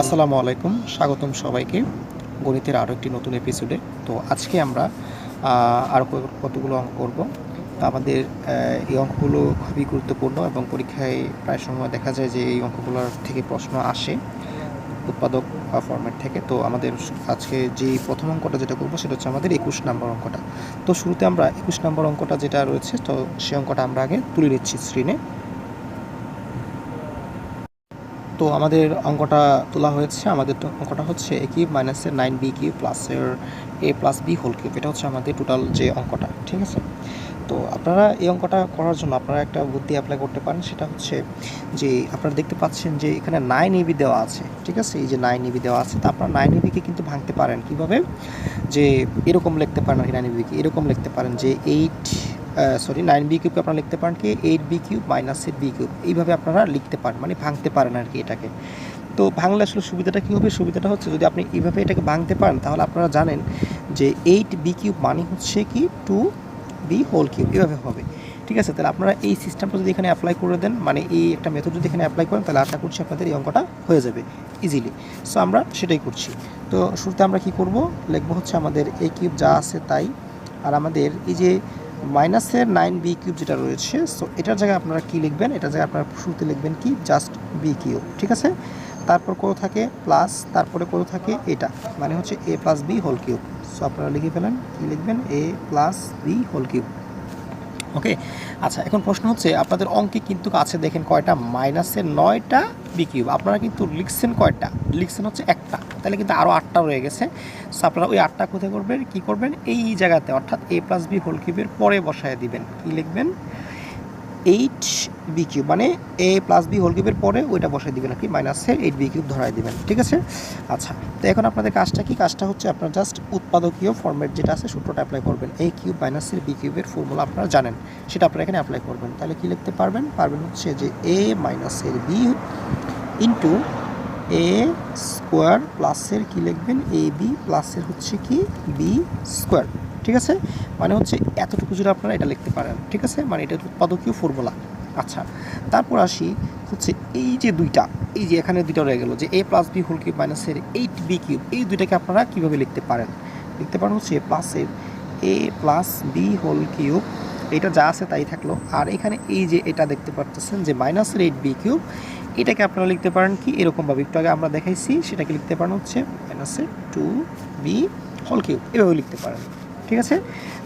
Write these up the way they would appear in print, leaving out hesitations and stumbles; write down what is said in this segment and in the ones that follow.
আসসালামু আলাইকুম, স্বাগতম সবাইকে গণিতের আরও একটি নতুন এপিসোডে। তো আজকে আমরা আরও কতগুলো অঙ্ক করব। তো আমাদের এই অঙ্কগুলো খুবই গুরুত্বপূর্ণ এবং পরীক্ষায় প্রায় সময় দেখা যায় যে এই অঙ্কগুলোর থেকে প্রশ্ন আসে উৎপাদক ফরম্যাট থেকে। তো আমাদের আজকে যে প্রথম অঙ্কটা যেটা করবো সেটা হচ্ছে আমাদের 21 নম্বর অঙ্কটা। তো শুরুতে আমরা 21 নম্বর অঙ্কটা যেটা রয়েছে, তো সেই অঙ্কটা আমরা আগে তুলে নিচ্ছি স্ক্রিনে। তো আমাদের অঙ্কটা তোলা হয়েছে। আমাদের অঙ্কটা হচ্ছে a কিউব মাইনাসের 9b কিউব প্লাসের a plus b whole cube. এটা হচ্ছে আমাদের টোটাল যে অঙ্কটা, ঠিক আছে। তো আপনারা এই অঙ্কটা করার জন্য আপনারা একটা বুদ্ধি অ্যাপ্লাই করতে পারেন। সেটা হচ্ছে যে আপনারা দেখতে পাচ্ছেন যে এখানে 9ab দেওয়া আছে, ঠিক আছে। এই যে 9ab দেওয়া আছে, তো আপনারা 9abকে কিন্তু ভাঙতে পারেন কীভাবে, যে এরকম লিখতে পারেন আর কি। 9abকে এরকম লিখতে পারেন যে 9b কিউবকে আপনারা লিখতে পারেন কি 8b কিউব মাইনাসের b কিউব। এইভাবে আপনারা লিখতে পারেন, মানে ভাঙতে পারেন আর কি এটাকে। তো ভাঙলে আসলে সুবিধাটা কী হবে? সুবিধাটা হচ্ছে যদি আপনি এইভাবে এটাকে ভাঙতে পারেন তাহলে আপনারা জানেন যে 8b কিউব মানে হচ্ছে কি 2b হোল কিউব, এভাবে হবে, ঠিক আছে। তাহলে আপনারা এই সিস্টেমটা যদি এখানে অ্যাপ্লাই করে দেন, মানে এই একটা মেথড যদি এখানে অ্যাপ্লাই করেন, তাহলে আশা করছি আপনাদের এই অঙ্কটা হয়ে যাবে ইজিলি। সো আমরা সেটাই করছি। তো শুরুতে আমরা কি করব, লিখবো হচ্ছে আমাদের a কিউব যা আছে তাই, আর আমাদের এই যে মাইনাসের 9b কিউব যেটা রয়েছে, সো এটার জায়গায় আপনারা কি লিখবেন, এটার জায়গায় আপনারা শুরুতে লিখবেন কি জাস্ট b কিউব, ঠিক আছে। তারপর কত থাকে প্লাস, তারপরে কত থাকে এটা, মানে হচ্ছে a plus b whole cube. So আপনারা লিখে ফেলেন, কি লিখবেন a plus b whole cube. Okay, আচ্ছা, এখন প্রশ্ন হচ্ছে আপনাদের অঙ্কে কিন্তু আছে দেখেন কয়টা, মাইনাসের 9টা বি কিউব। আপনারা কিন্তু লিখছেন কয়টা, লিখছেন হচ্ছে একটা, তাহলে কিন্তু আরও 8টা রয়ে গেছে। সো আপনারা ওই 8টা কোথায় করবেন, কী করবেন, এই জায়গাতে অর্থাৎ a প্লাস বি হোল কিউবের পরে বসায় দিবেন। কী লিখবেন, 8b কিউব, মানে a প্লাস বি হোল কিউবের পরে ওইটা বসাই দিবেন আর কি, মাইনাসের 8b কিউব ধরাই দিবেন, ঠিক আছে। আচ্ছা, তো এখন আপনাদের কাজটা কি, কাজটা হচ্ছে আপনারা জাস্ট উৎপাদকীয় ফরম্যাট যেটা আছে সূত্রটা অ্যাপ্লাই করবেন। a কিউব মাইনাসের b কিউবের ফর্মুলা আপনারা জানেন, সেটা আপনারা এখানে অ্যাপ্লাই করবেন। তাহলে কি লিখতে পারবেন, হচ্ছে যে a মাইনাসের b ইন্টু a স্কোয়ার প্লাসের কি লিখবেন a b প্লাসের হচ্ছে কি b স্কোয়ার, ঠিক আছে। মানে হচ্ছে এতটুকু যদি আপনারা এটা লিখতে পারেন, ঠিক আছে, মানে এটা উৎপাদকীয় ফর্মুলা। আচ্ছা, তারপর আসি হচ্ছে এই যে দুইটা, এই যে এখানে দুইটা রয়ে গেল যে a plus B whole cube মাইনাসের 8b কিউব, এই দুইটাকে আপনারা কীভাবে লিখতে পারেন, লিখতে পারেন হচ্ছে প্লাসের a plus B whole cube, এটা যা আছে তাই থাকলো। আর এখানে এই যে এটা দেখতে পাচ্ছেন যে মাইনাসের 8b কিউব, এটাকে আপনারা লিখতে পারেন কি এরকমভাবে, একটু আগে আমরা দেখাইছি, সেটাকে লিখতে পারেন হচ্ছে মাইনাসের 2b হোল কিউব, এভাবে লিখতে পারেন, ঠিক আছে।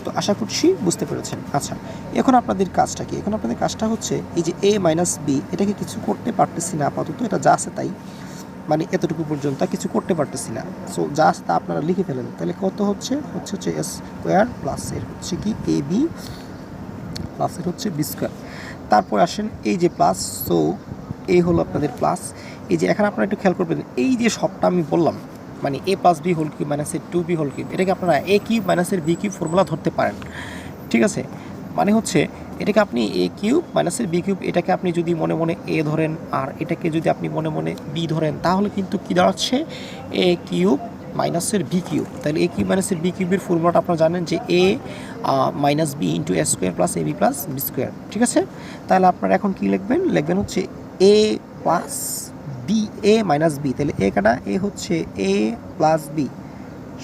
তো আশা করছি বুঝতে পেরেছেন। আচ্ছা, এখন আপনাদের কাজটা কি, এখন আপনাদের কাজটা হচ্ছে এই যে a মাইনাস বি, এটাকে কিছু করতে পারতেছি না আপাতত, এটা যা আছে তাই, মানে এতটুকু পর্যন্ত কিছু করতে পারতেছি না। সো যা আছে তা আপনারা লিখে ফেলেন। তাহলে কত হচ্ছে এ স্কোয়ার প্লাসের হচ্ছে কি এ বি প্লাসের হচ্ছে বি স্কোয়ার। তারপর আসেন এই যে প্লাস, সো এই হলো আপনাদের প্লাস। এই যে এখানে আপনারা একটু খেয়াল করবেন, এই যে সবটা আমি বললাম, মানে a plus B whole cube মাইনাসের 2b হোল কিউব, এটাকে আপনারা a কিউব মাইনাসের b কিউব ফর্মুলা ধরতে পারেন, ঠিক আছে। মানে হচ্ছে এটাকে আপনি a কিউব মাইনাসের b কিউব, এটাকে আপনি যদি মনে মনে a ধরেন আর এটাকে যদি আপনি মনে মনে b ধরেন, তাহলে কিন্তু কী দাঁড়াচ্ছে a কিউব মাইনাসের বি কিউব। তাহলে a কিউব মাইনাসের বি কিউবের ফর্মুলাটা আপনারা জানেন যে a minus B into A square plus A B plus B square, ঠিক আছে। তাহলে আপনারা এখন কী লিখবেন, লিখবেন হচ্ছে a plus B, A minus B, তাহলে এ কাটা এ হচ্ছে এ প্লাস বি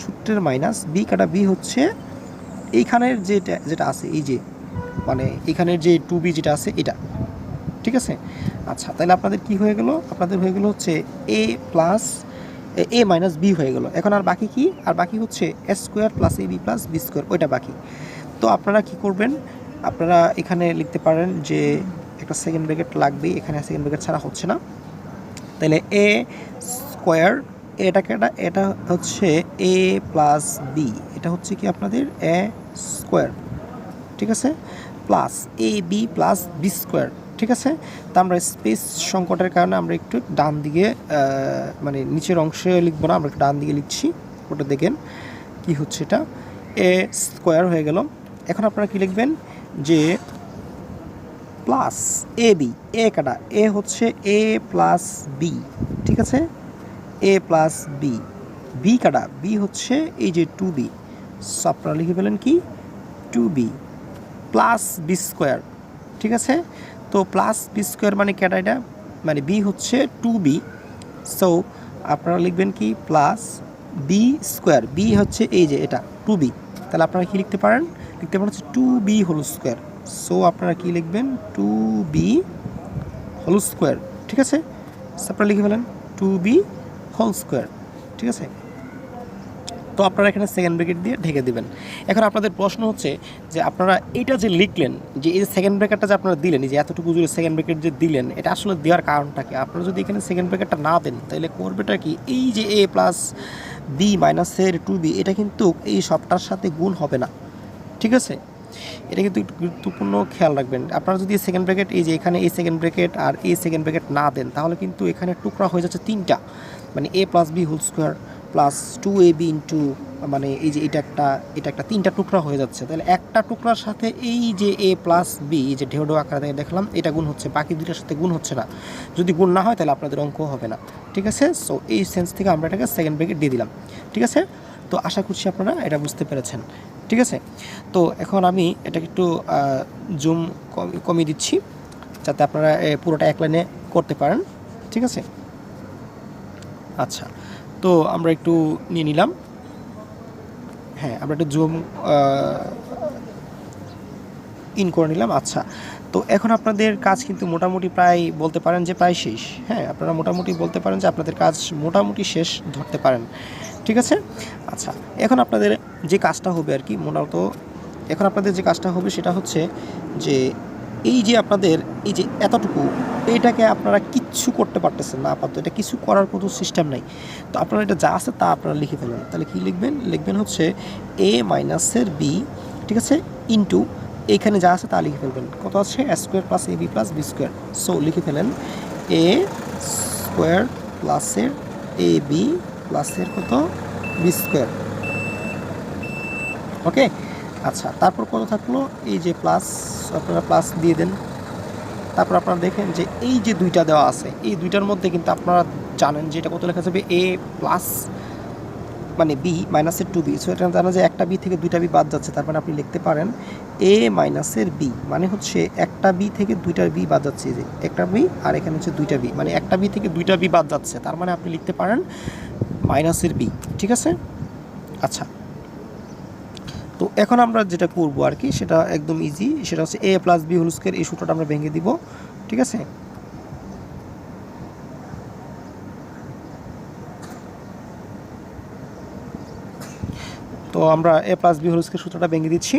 সূত্রের মাইনাস বি কাটা বি হচ্ছে এইখানের যেটা আছে, এই যে মানে এখানের যে 2b যেটা আছে এটা, ঠিক আছে। আচ্ছা, তাহলে আপনাদের কি হয়ে গেল, আপনাদের হয়ে গেল হচ্ছে a plus A minus B হয়ে গেল। এখন আর বাকি কি, আর বাকি হচ্ছে A square plus A B plus B square, ওইটা বাকি। তো আপনারা কি করবেন, আপনারা এখানে লিখতে পারেন যে একটা সেকেন্ড ব্র্যাকেট লাগবেই, এখানে সেকেন্ড ব্র্যাকেট ছাড়া হচ্ছে না। তাহলে এ স্কোয়ার, এটা হচ্ছে এ প্লাস বি, এটা হচ্ছে কি আপনাদের এ স্কোয়ার, ঠিক আছে, plus A B plus B square, ঠিক আছে। তা আমরা স্পেস সংকটের কারণে আমরা একটু ডান দিকে, মানে নিচের অংশে লিখবো না, আমরা একটু ডান দিকে লিখছি। ওটা দেখেন কি হচ্ছে, এটা এ স্কোয়ার হয়ে গেল। এখন আপনারা কি লিখবেন যে প্লাস এ বি, এ কাটা এ হচ্ছে এ প্লাস বি, ঠিক আছে, এ প্লাস বি, বি কাটা বি হচ্ছে এই যে 2b, সো আপনারা লিখে ফেলেন কি 2b প্লাস বি স্কোয়ার, ঠিক আছে। তো প্লাস বি স্কোয়ার মানে কেটা, এটা মানে বি হচ্ছে 2b, সো আপনারা লিখবেন কি প্লাস বি স্কোয়ার, বি হচ্ছে এই যে এটা 2b, তাহলে আপনারা কি লিখতে পারেন হচ্ছে 2b হোল স্কোয়ার। সো আপনারা কি লিখবেন 2b হোল স্কোয়ার, ঠিক আছে। আপনারা লিখে ফেলেন 2b হোল স্কোয়ার, ঠিক আছে। তো আপনারা এখানে সেকেন্ড ব্র্যাকেট দিয়ে ঢেকে দিবেন। এখন আপনাদের প্রশ্ন হচ্ছে যে আপনারা এটা যে লিখলেন, যে এই সেকেন্ড ব্র্যাকেটটা যে আপনারা দিলেন, এই যে এতটুকু জুড়ে সেকেন্ড ব্র্যাকেট যে দিলেন, এটা আসলে দেওয়ার কারণটা কি? আপনারা যদি এখানে সেকেন্ড ব্র্যাকেটটা না দেন তাহলে করবেটা কি, এই যে a প্লাস বি মাইনাসের 2b এটা কিন্তু এই সবটার সাথে গুণ হবে না, ঠিক আছে। এটা কিন্তু একটু গুরুত্বপূর্ণ খেয়াল রাখবেন। আপনারা যদি সেকেন্ড ব্র্যাকেট এই যে এখানে এই সেকেন্ড ব্র্যাকেট আর এই সেকেন্ড ব্র্যাকেট না দেন তাহলে কিন্তু এখানে টুকরা হয়ে যাচ্ছে 3টা, মানে a plus B whole square plus 2ab into, মানে এই যে এটা একটা 3টা টুকরা হয়ে যাচ্ছে। তাহলে একটা টুকরার সাথে এই যে a প্লাস বি, এই যে ঢেউ আকারে দেখলাম এটা গুণ হচ্ছে, বাকি দুইটার সাথে গুণ হচ্ছে না। যদি গুণ না হয় তাহলে আপনাদের অঙ্ক হবে না, ঠিক আছে। সো এই সেন্স থেকে আমরা এটাকে সেকেন্ড ব্র্যাকেট দিয়ে দিলাম, ঠিক আছে। তো আশা করছি আপনারা এটা বুঝতে পেরেছেন, ঠিক আছে। তো এখন আমি এটাকে একটু জুম কমিয়ে দিচ্ছি যাতে আপনারা পুরোটা এক লাইনে করতে পারেন, ঠিক আছে। আচ্ছা, তো আমরা একটু নিয়ে নিলাম, হ্যাঁ আমরা একটু জুম ইন করে নিলাম। আচ্ছা, তো এখন আপনাদের কাজ কিন্তু মোটামুটি প্রায় বলতে পারেন যে প্রায় শেষ, হ্যাঁ আপনারা মোটামুটি বলতে পারেন যে আপনাদের কাজ মোটামুটি শেষ ধরতে পারেন, ঠিক আছে। আচ্ছা, এখন আপনাদের যে কাজটা হবে আর কি, মূলত এখন আপনাদের যে কাজটা হবে সেটা হচ্ছে যে এই যে আপনাদের এই যে এতটুকু, এটাকে আপনারা কিচ্ছু করতে পারতেছেন না আপাতত, এটা কিছু করার কোনো সিস্টেম নাই। তো আপনারা এটা যা আছে তা আপনারা লিখে ফেলেন। তাহলে কি লিখবেন হচ্ছে a মাইনাসের বি, ঠিক আছে, ইন্টু এইখানে যা আছে তা লিখে ফেলবেন। কত আছে a square plus ab plus B square. So লিখে ফেলেন a স্কোয়ার প্লাসের ab প্লাসের কত বি স্কোয়ার, ওকে। আচ্ছা, তারপর কত থাকলো, এই যে প্লাস, আপনারা প্লাস দিয়ে দেন। তারপর আপনারা দেখেন যে এই যে দুইটা দেওয়া আছে, এই দুইটার মধ্যে কিন্তু আপনারা জানেন যে এটা কত লেখা যাবে, a প্লাস মানে b মাইনাসের 2b। সো এটা জানা যে একটা b থেকে দুইটা b বাদ যাচ্ছে, তার মানে আপনি লিখতে পারেন a মাইনাসের b, মানে হচ্ছে একটা b থেকে দুইটা b বাদ যাচ্ছে, যে একটা b আর এখানে হচ্ছে দুইটা b, মানে একটা b থেকে দুইটা b বাদ যাচ্ছে, তার মানে আপনি লিখতে পারেন মাইনাসের b, ঠিক আছে। আচ্ছা, তো এখন আমরা যেটা করব আর কি সেটা একদম ইজি, সেটা হচ্ছে a plus B whole square, এই সূত্রটা আমরা ভেঙে দিব, ঠিক আছে। তো আমরা a plus B whole square সূত্রটা ভেঙে দিচ্ছি,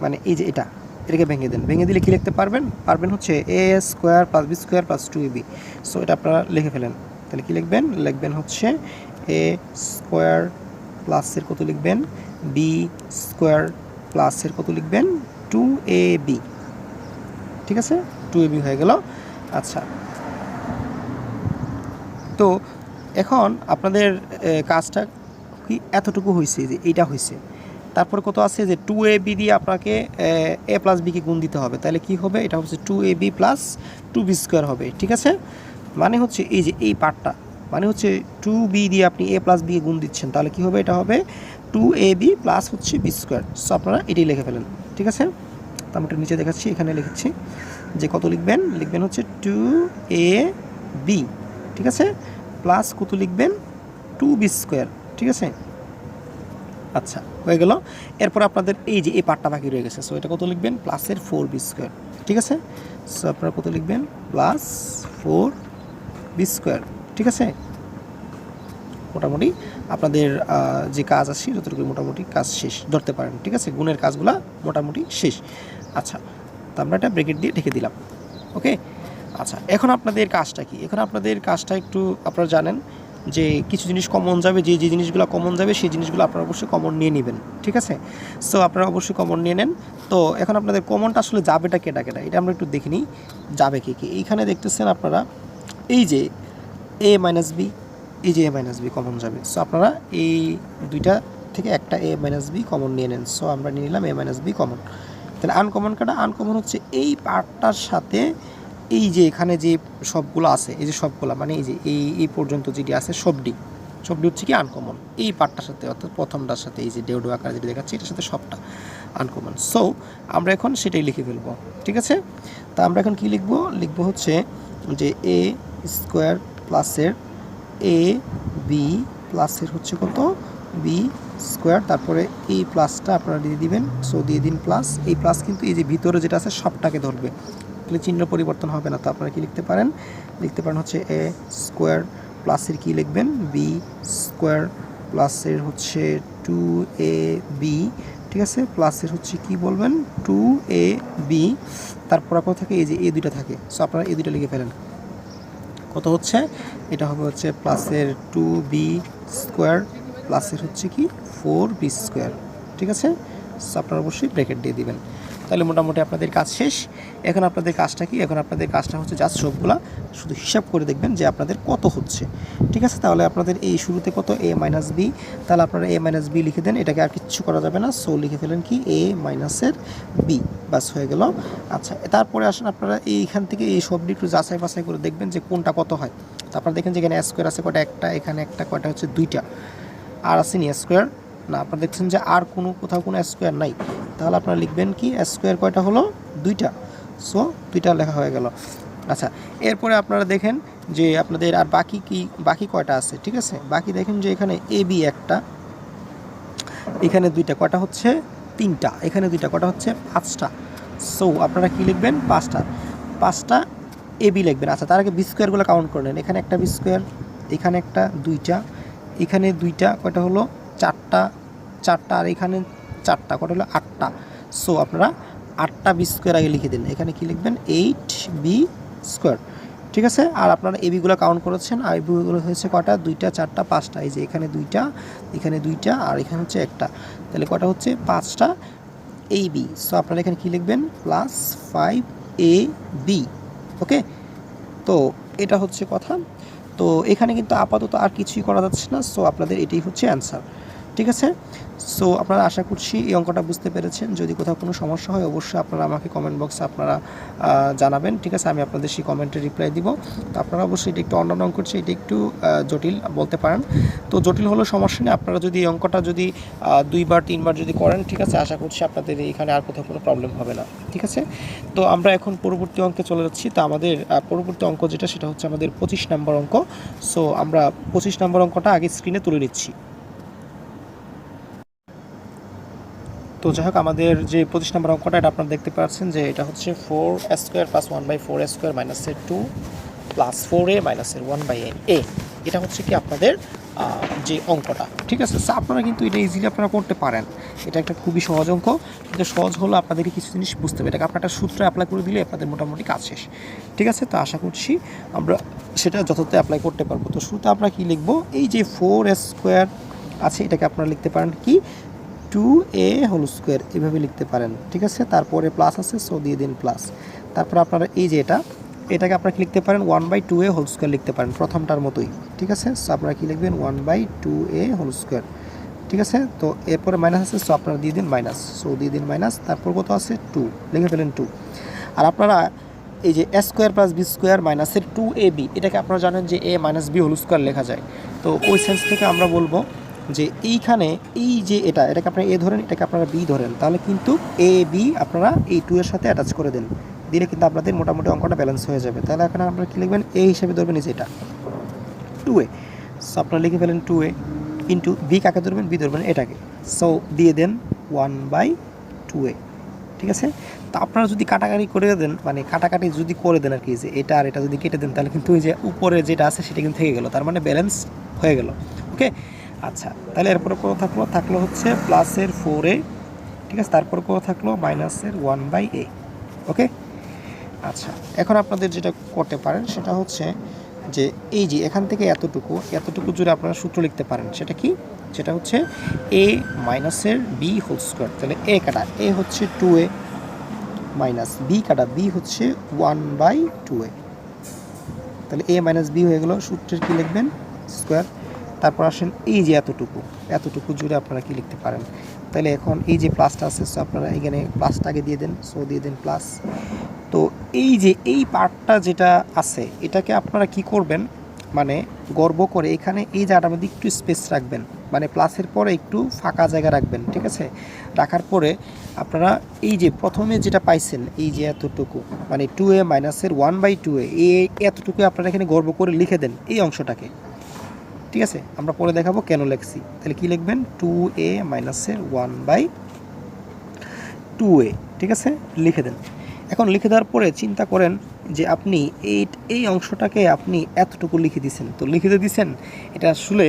মানে এই যে এটাকে ভেঙে দেন। ভেঙে দিলে কি লিখতে পারবেন হচ্ছে a square plus B square plus 2ab। So এটা আপনারা লিখে ফেলেন। তাহলে কি লিখবেন হচ্ছে a স্কোয়ার প্লাসের কত লিখবেন বি স্কোয়ার প্লাসের কত লিখবেন 2ab, ঠিক আছে, 2ab হয়ে গেল। আচ্ছা, তো এখন আপনাদের কাজটা কি এতটুকু হয়েছে, যে এইটা হয়েছে। তারপর কত আছে যে 2ab দিয়ে আপনাকে a প্লাস বিকে গুণ দিতে হবে, তাহলে কি হবে, এটা হচ্ছে 2ab প্লাস 2b স্কোয়ার হবে, ঠিক আছে। মানে হচ্ছে এই যে এই পার্টটা, মানে হচ্ছে 2b দিয়ে আপনি a প্লাস বিকে গুণ দিচ্ছেন, তাহলে কি হবে, এটা হবে 2ab প্লাস হচ্ছে বি স্কোয়ার। সো আপনারা এটাই লিখে ফেলেন, ঠিক আছে। তো আমি নিচে দেখাচ্ছি, এখানে লিখেছি যে কত লিখবেন হচ্ছে 2ab, ঠিক আছে, প্লাস কত লিখবেন 2b স্কোয়ার, ঠিক আছে। আচ্ছা, হয়ে গেল। এরপর আপনাদের এই যে এই পার্টটা বাকি রয়ে গেছে, সো এটা কত লিখবেন প্লাসের 4b স্কোয়ার, ঠিক আছে। সো আপনারা কত লিখবেন প্লাস 4b স্কোয়ার, ঠিক আছে। মোটামুটি আপনাদের যে কাজ আছে যতটুকু মোটামুটি কাজ শেষ ধরতে পারেন, ঠিক আছে, গুণের কাজগুলো মোটামুটি শেষ। আচ্ছা, তো আমরা এটা ব্রেকেট দিয়ে ঢেকে দিলাম, ওকে। আচ্ছা, এখন আপনাদের কাজটা কি, এখন আপনাদের কাজটা একটু আপনারা জানেন যে কিছু জিনিস কমন যাবে, যে জিনিসগুলো কমন যাবে সেই জিনিসগুলো আপনারা অবশ্যই কমন নিয়ে নেবেন, ঠিক আছে। সো আপনারা অবশ্যই কমন নিয়ে নেন। তো এখন আপনাদের কমনটা আসলে যাবেটা কেটা এটা আমরা একটু দেখে নিই, যাবে কি এইখানে দেখতেছেন আপনারা এই যে a মাইনাস বি, এই যে a মাইনাস বি কমন যাবে। সো আপনারা এই দুইটা থেকে একটা a মাইনাস বি কমন নিয়ে নেন। সো আমরা নিয়ে নিলাম a মাইনাস বি কমন। তাহলে আনকমন কাটা, আনকমন হচ্ছে এই পার্টটার সাথে এই যে এখানে যে সবগুলো আছে, এই যে সবগুলো মানে এই যে এই পর্যন্ত যেটি আছে সবটি হচ্ছে কি আনকমন, এই পার্টটার সাথে, অর্থাৎ প্রথমটার সাথে, এই যে ডেউডো আকারে যেটি দেখাচ্ছি এটার সাথে সবটা আনকমন। সো আমরা এখন সেটাই লিখে ফেলবো, ঠিক আছে। তা আমরা এখন কি লিখবো হচ্ছে যে a স্কোয়ার প্লাসের এ বি প্লাসের হচ্ছে কত বি স্কোয়ার, তারপরে এই প্লাসটা আপনারা দিয়ে দিবেন, সো দিয়ে দিন প্লাস। এই প্লাস কিন্তু এই যে ভিতরে যেটা আছে সবটাকে ধরবে, তাহলে চিহ্ন পরিবর্তন হবে না। তো আপনারা কি লিখতে পারেন হচ্ছে এ স্কোয়ার প্লাসের কি লিখবেন বি স্কোয়ার প্লাসের হচ্ছে 2ab, ঠিক আছে, প্লাসের হচ্ছে কি বলবেন 2ab, তারপর আপনার থাকে এই যে এই দুইটা থাকে, সো আপনারা এই দুইটা লিখে ফেলেন। কত হচ্ছে এটা হবে হচ্ছে প্লাসের 2b স্কোয়ার প্লাসের হচ্ছে কি 4b স্কোয়ার, ঠিক আছে। সো আপনারা অবশ্যই ব্র্যাকেট দিয়ে দিবেন। তাহলে মোটামুটি আপনাদের কাজ শেষ। এখন আপনাদের কাজটা কি, এখন আপনাদের কাজটা হচ্ছে জাস্ট সবগুলা শুধু হিসাব করে দেখবেন যে আপনাদের কত হচ্ছে, ঠিক আছে। তাহলে আপনাদের এই শুরুতে কত a মাইনাস বি, তাহলে আপনারা a মাইনাস বি লিখে দেন, এটাকে আর কিচ্ছু করা যাবে না, সো লিখে ফেলেন কি a মাইনাসের বি, বাস হয়ে গেল। আচ্ছা, তারপরে আসেন আপনারা এইখান থেকে এই সবটি একটু যাচাই বাছাই করে দেখবেন যে কোনটা কত হয়। তো আপনারা দেখেন যে এখানে স্কোয়ার আছে কয়টা, একটা, এখানে একটা, কয়টা হচ্ছে দুইটা, আর আছে নি স্কোয়ার না, আপনারা দেখছেন যে আর কোথাও কোনো স্কোয়ার নাই, তাহলে আপনারা লিখবেন কি স্কোয়ার কয়টা হলো দুইটা, সো দুইটা লেখা হয়ে গেল। আচ্ছা, এরপরে আপনারা দেখেন যে আপনাদের আর বাকি কয়টা আছে, ঠিক আছে। বাকি দেখেন যে এখানে এ বি একটা, এখানে দুইটা, কয়টা হচ্ছে তিনটা, এখানে দুইটা, কয়টা হচ্ছে পাঁচটা, সো আপনারা কি লিখবেন পাঁচটা এ বি লিখবেন। আচ্ছা, তার আগে বি স্কোয়ারগুলো কাউন্ট করে নেন, এখানে একটা বি স্কোয়ার, এখানে একটা, দুইটা, এখানে দুইটা, কয়টা হলো চারটা, আর এখানে চারটা, কয়টা হলো আটটা, সো আপনারা 8টা বি স্কোয়ার আগে লিখে দিন, এখানে কি লিখবেন 8b স্কোয়ার, ঠিক আছে। আর আপনারা এবিগুলো কাউন্ট করেছেন, আর এবিগুলো হয়েছে কয়টা, দুইটা, চারটা, পাঁচটা, এই যে এখানে দুইটা, এখানে দুইটা, আর এখানে হচ্ছে একটা, তাহলে কয়টা হচ্ছে 5টা ab, সো আপনারা এখানে কি লিখবেন প্লাস 5ab, ওকে। তো এটা হচ্ছে কথা। তো এখানে কিন্তু আপাতত আর কিছুই করা যাচ্ছে না, সো আপনাদের এটাই হচ্ছে অ্যান্সার, ঠিক আছে। সো আপনারা আশা করছি এই অঙ্কটা বুঝতে পেরেছেন। যদি কোথাও কোনো সমস্যা হয় অবশ্যই আপনারা আমাকে কমেন্ট বক্সে আপনারা জানাবেন, ঠিক আছে, আমি আপনাদের সেই কমেন্টে রিপ্লাই দিব। তো আপনারা অবশ্যই এটা একটু অন্যান্য অঙ্ক করছে, এটা একটু জটিল বলতে পারেন, তো জটিল হলেও সমস্যা নেই, আপনারা যদি এই অঙ্কটা যদি 2বার 3বার যদি করেন, ঠিক আছে, আশা করছি আপনাদের এখানে আর কোথাও কোনো প্রবলেম হবে না, ঠিক আছে। তো আমরা এখন পরবর্তী অঙ্কে চলে যাচ্ছি। তো আমাদের পরবর্তী অঙ্ক যেটা, সেটা হচ্ছে আমাদের 25 নম্বর অঙ্ক। সো আমরা 25 নম্বর অঙ্কটা আগে স্ক্রিনে তুলে নিচ্ছি। তো যাই হোক, আমাদের যে 25 নম্বর অঙ্কটা, এটা আপনারা দেখতে পাচ্ছেন যে এটা হচ্ছে 4 স্কোয়ার প্লাস 1/4 স্কোয়ার মাইনাসের 2 প্লাস 4a মাইনাসের 1/a, এটা হচ্ছে কি আপনাদের যে অঙ্কটা, ঠিক আছে। আপনারা কিন্তু এটা ইজিলি আপনারা করতে পারেন, এটা একটা খুবই সহজ অঙ্ক, কিন্তু সহজ হলো আপনাদেরকে কিছু জিনিস বুঝতে হবে, এটাকে আপনার একটা সূত্র অ্যাপ্লাই করে দিলে আপনাদের মোটামুটি কাজ শেষ, ঠিক আছে। তো আশা করছি আমরা সেটা যথাযথ অ্যাপ্লাই করতে পারবো। তো শুরুতে আমরা কি লিখবো, এই যে 4 স্কোয়ার আছে এটাকে আপনারা লিখতে পারেন কি 2a হোল স্কোয়ার, এভাবে লিখতে পারেন, ঠিক আছে। তারপরে প্লাস আছে, সো দিয়ে দিন প্লাস। তারপর আপনারা এই যে এটাকে আপনারা লিখতে পারেন 1/2a হোল স্কোয়ার লিখতে পারেন, প্রথমটার মতোই, ঠিক আছে। সো আপনারা কি লিখবেন 1/2a হোল স্কোয়ার, ঠিক আছে। তো এরপরে মাইনাস আছে, সো আপনারা দিয়ে দিন মাইনাস, সো দিয়ে দিন মাইনাস। তারপর কত আছে 2, লিখে ফেলেন 2। আর আপনারা এই যে a square plus B square মাইনাসের 2ab, এটাকে আপনারা জানেন যে a minus B whole square লেখা যায়। তো ওই সেন্স থেকে আমরা বলবো যে এইখানে এই যে এটাকে আপনারা এ ধরেন, এটাকে আপনারা বি ধরেন, তাহলে কিন্তু এ বি আপনারা এই 2 এর সাথে অ্যাটাচ করে দেন, দিলে কিন্তু আপনাদের মোটামুটি অঙ্কটা ব্যালেন্স হয়ে যাবে। তাহলে এখানে আপনারা কী লিখবেন, এ হিসেবে ধরবেন এই যে এটা 2a, সো আপনারা লিখে ফেলেন 2a ইন্টু বি, কাকে ধরবেন বি ধরবেন এটাকে, সো দিয়ে দেন 1/2a, ঠিক আছে। তো আপনারা যদি কাটাকাটি করে দেন, মানে কাটাকাটি যদি করে দেন আর কি, যে এটা আর এটা যদি কেটে দেন, তাহলে কিন্তু ওই যে উপরে যেটা আছে সেটা কিন্তু থেকে গেল, তার মানে ব্যালেন্স হয়ে গেল, ওকে। আচ্ছা, তাহলে এরপরে কত থাকলো হচ্ছে প্লাসের 4a, ঠিক আছে, তারপর কত থাকলো মাইনাসের 1/a, ওকে। আচ্ছা, এখন আপনাদের যেটা করতে পারেন সেটা হচ্ছে যে এই যে এখান থেকে এতটুকু জুড়ে আপনারা সূত্র লিখতে পারেন, সেটা কি, সেটা হচ্ছে a মাইনাসের b হোল স্কোয়ার। তাহলে a কাটা a হচ্ছে 2a মাইনাস b কাটা b হচ্ছে 1/2a, তাহলে a মাইনাস b হয়ে গেল। সূত্রের কি লিখবেন স্কোয়ার, তারপর আসেন এই যে এতটুকু জুড়ে আপনারা কি লিখতে পারেন। তাহলে এখন এই যে প্লাসটা আছে, সো আপনারা এখানে প্লাসটা আগে দিয়ে দেন, সো দিয়ে দেন প্লাস। তো এই যে এই পার্টটা যেটা আছে এটাকে আপনারা কি করবেন, মানে গর্ব করে এখানে এই জায়গাটার মধ্যে একটু স্পেস রাখবেন, মানে প্লাসের পরে একটু ফাঁকা জায়গা রাখবেন, ঠিক আছে। রাখার পরে আপনারা এই যে প্রথমে যেটা পাইছেন এই যে এতটুকু, মানে 2a মাইনাসের 1/2a, এতটুকু আপনারা এখানে গর্ব করে লিখে দেন এই অংশটাকে, ঠিক আছে, আমরা পরে দেখাবো কেন লিখছি। তাহলে কি লিখবেন, 2a মাইনাসের 1/2a, ঠিক আছে, লিখে দেন। এখন লিখে দেওয়ার পরে চিন্তা করেন যে আপনি এই অংশটাকে আপনি এতটুকু লিখে দিয়েছেন, তো লিখে দিয়েছেন, এটা আসলে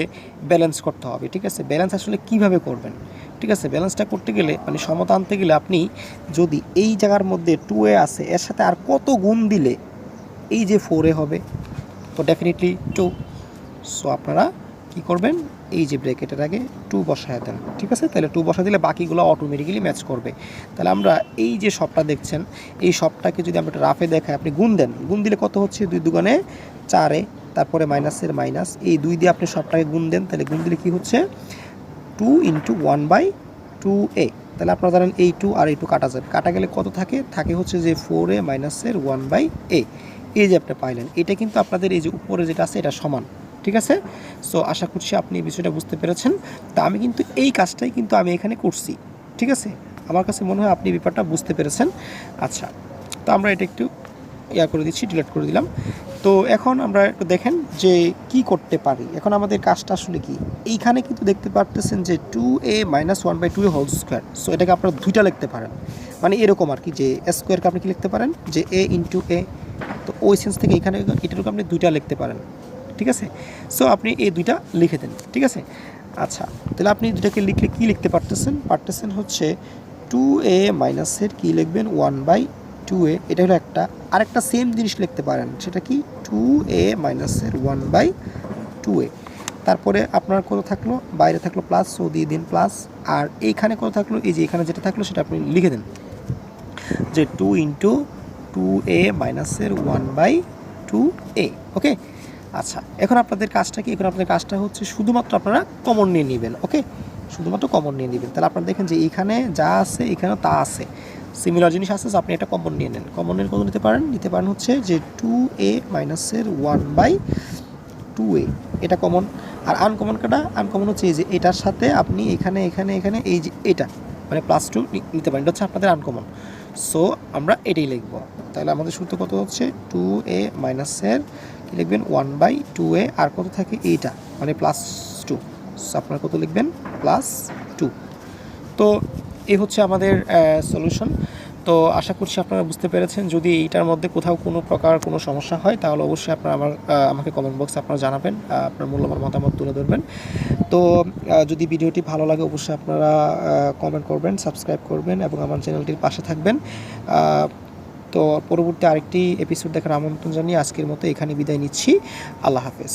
ব্যালেন্স করতে হবে, ঠিক আছে। ব্যালেন্স আসলে কিভাবে করবেন, ঠিক আছে। ব্যালেন্সটা করতে গেলে মানে সমতা আনতে গেলে আপনি যদি এই জায়গার মধ্যে 2a আছে, এর সাথে আর কত গুণ দিলে এই যে 4a হবে, তো ডেফিনেটলি 2। সো আপনারা কি করবেন, এই যে ব্র্যাকেটের আগে 2 বসায় দেন, ঠিক আছে। তাহলে 2 বসা দিলে বাকিগুলো অটোমেটিক্যালি ম্যাচ করবে। তাহলে আমরা এই যে সবটা দেখছেন, এই সবটাকে যদি আমরা একটা রাফে দেখাই, আপনি গুণ দেন, গুণ দিলে কত হচ্ছে, 2 দুগুণে 4, তারপরে মাইনাসের মাইনাস, এই 2 দিয়ে আপনি সবটাকে গুণ দেন, তাহলে গুণ দিলে কি হচ্ছে, 2 × 1/2a। তাহলে আপনারা জানেন এই 2 আর এই 2 কাটা যাবে, কাটা গেলে কত থাকে, থাকে হচ্ছে যে 4a মাইনাসের 1/a। এই যে আপনি পাইলেন, এটা কিন্তু আপনাদের এই যে উপরে যেটা আছে এটা সমান, ঠিক আছে। সো আশা করছি আপনি এই বিষয়টা বুঝতে পেরেছেন। তা আমি কিন্তু এই কাজটাই কিন্তু আমি এখানে করছি, ঠিক আছে। আমার কাছে মনে হয় আপনি ব্যাপারটা বুঝতে পেরেছেন। আচ্ছা, তো আমরা এটা একটু করে দিচ্ছি, ডিলিট করে দিলাম। তো এখন আমরা একটু দেখেন যে কি করতে পারি। এখন আমাদের কাজটা আসলে কি, এইখানে কিন্তু দেখতে পারতেছেন যে 2a minus 1/2a whole square. So এটাকে আপনারা দুইটা লিখতে পারেন, মানে এরকম আর কি, যে স্কোয়ারকে আপনি কি লিখতে পারেন, যে a × a। তো ওই সেন্স থেকে এখানে এটাকে আপনি দুইটা লিখতে পারেন, ঠিক আছে। সো আপনি এই দুইটা লিখে দেন, ঠিক আছে। আচ্ছা, তাহলে আপনি দুটাকে লিখলে কী লিখতে পারতেছেন হচ্ছে 2a মাইনাসের কী লিখবেন, 1/2a। এটা হলো একটা। আরেকটা সেম জিনিস লিখতে পারেন, সেটা কি, 2a মাইনাসের 1/2a। তারপরে আপনার কত থাকলো, বাইরে থাকলো প্লাস, সো দিয়ে দিন প্লাস। আর এইখানে কত থাকলো, এই যে এখানে যেটা থাকলো সেটা আপনি লিখে দেন, যে 2 × 2a মাইনাসের 1/2a। ওকে। আচ্ছা, এখন আপনাদের কাজটা কি, এখন আপনাদের কাজটা হচ্ছে শুধুমাত্র আপনারা কমন নিয়ে নেবেন, ওকে, শুধুমাত্র কমন নিয়ে নেবেন। তাহলে আপনারা দেখেন যে এইখানে যা আছে এখানেও তা আছে, সিমিলার জিনিস আছে, আপনি একটা কমন নিয়ে নেন। কমন নিয়ে কত নিতে পারেন হচ্ছে যে 2a মাইনাসের 1/2a, এটা কমন। আর আনকমন কাটা, আনকমন হচ্ছে এই যে এটার সাথে আপনি এখানে এই যে এটা মানে +2 নিতে পারেন, এটা হচ্ছে আপনাদের আনকমন। সো আমরা এটাই লিখব। তাহলে আমাদের সূত্র কত হচ্ছে, 2a মাইনাসের কি লিখবেন, 1/2a, আর কত থাকে এইটা মানে +2। সো আপনারা কত লিখবেন, +2। তো এই হচ্ছে আমাদের সলিউশন। তো আশা করছি আপনারা বুঝতে পেরেছেন। যদি এইটার মধ্যে কোথাও কোনো প্রকার কোনো সমস্যা হয় তাহলে অবশ্যই আপনারা আমাকে কমেন্ট বক্সে আপনারা জানাবেন, আপনার মূল্যবান মতামত তুলে ধরবেন। তো যদি ভিডিওটি ভালো লাগে অবশ্যই আপনারা কমেন্ট করবেন, সাবস্ক্রাইব করবেন এবং আমার চ্যানেলটির পাশে থাকবেন। তো পরবর্তী আরেকটি এপিসোড দেখার আমন্ত্রণ জানিয়ে আজকের মতো এখানে বিদায় নিচ্ছি। আল্লাহ হাফেজ।